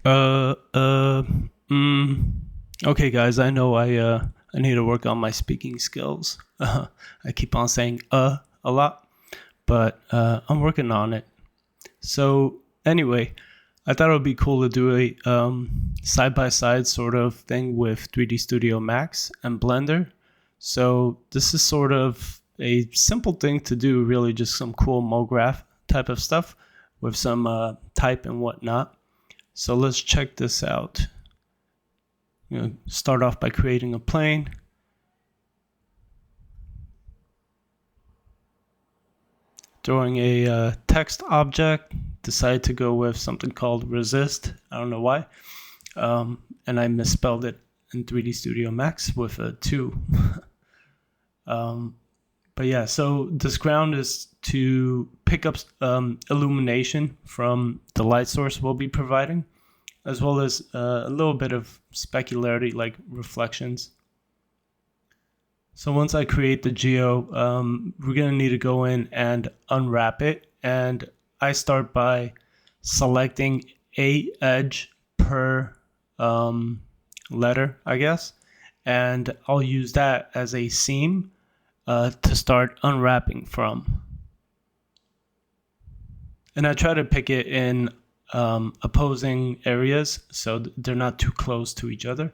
Uh, uh, mm, okay, guys. I know I need to work on my speaking skills. I keep on saying a lot, but I'm working on it. So anyway, I thought it would be cool to do a side by side sort of thing with 3D Studio Max and Blender. So this is sort of a simple thing to do, really, just some cool MoGraph type of stuff with some type and whatnot. So let's check this out. Start off by creating a plane. Throwing a text object. Decide to go with something called resist. I don't know why. And I misspelled it in 3D Studio Max with a 2. But yeah, so this ground is to pick up illumination from the light source we'll be providing, as well as a little bit of specularity like reflections. So once I create the geo, we're going to need to go in and unwrap it. And I start by selecting a edge per letter, I guess. And I'll use that as a seam to start unwrapping from. And I try to pick it in opposing areas so they're not too close to each other.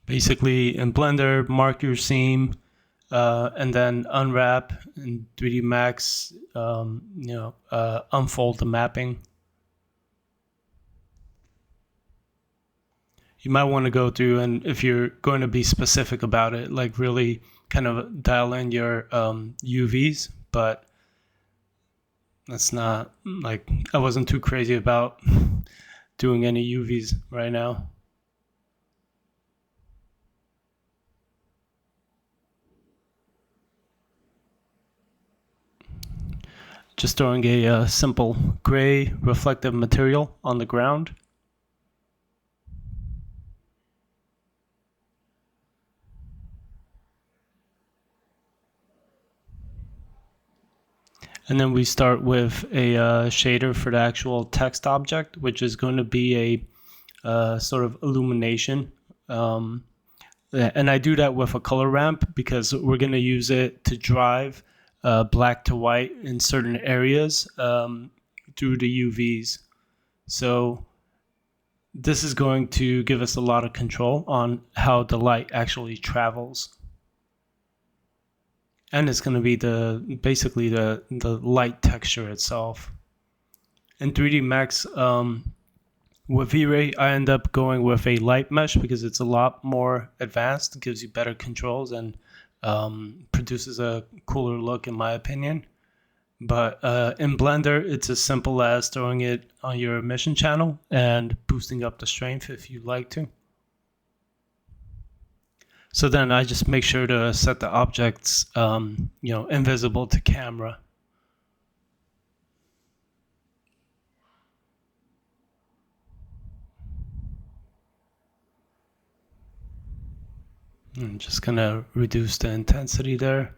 Basically, in Blender, mark your seam and then unwrap. In 3D Max, unfold the mapping. You might want to go through, and if you're going to be specific about it, like really kind of dial in your UVs, but that's not, like, I wasn't too crazy about doing any UVs right now. Just throwing a simple gray reflective material on the ground. And then we start with a shader for the actual text object, which is going to be a sort of illumination. And I do that with a color ramp because we're going to use it to drive black to white in certain areas through the UVs. So this is going to give us a lot of control on how the light actually travels. And it's going to be basically the light texture itself. In 3D Max, with Vray, I end up going with a light mesh because it's a lot more advanced. It gives you better controls and produces a cooler look, in my opinion. But in Blender, it's as simple as throwing it on your emission channel and boosting up the strength if you'd like to. So then I just make sure to set the objects, invisible to camera. I'm just gonna reduce the intensity there.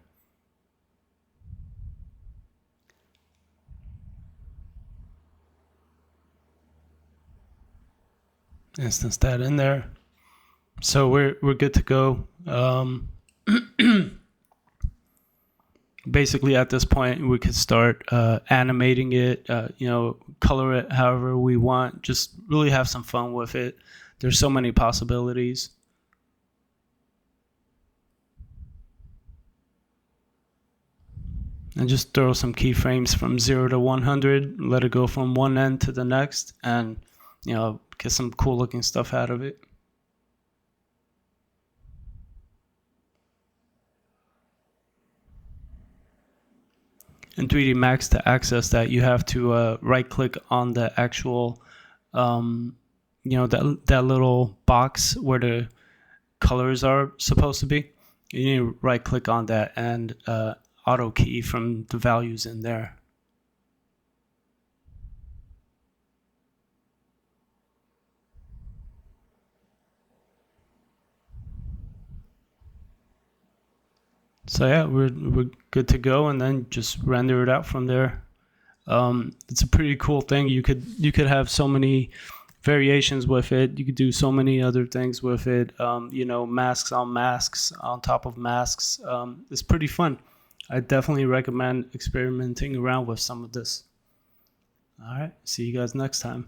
Instance that in there. So we're good to go. Basically, at this point, we could start animating it, color it however we want. Just really have some fun with it. There's so many possibilities. And just throw some keyframes from 0 to 100, let it go from one end to the next, and get some cool looking stuff out of it. In 3D Max, to access that, you have to right click on the actual, that little box where the colors are supposed to be. You need to right click on that and auto key from the values in there. So yeah, we're good to go, and then just render it out from there. It's a pretty cool thing. You could have so many variations with it. You could do so many other things with it. Masks on top of masks. It's pretty fun. I definitely recommend experimenting around with some of this. All right. See you guys next time.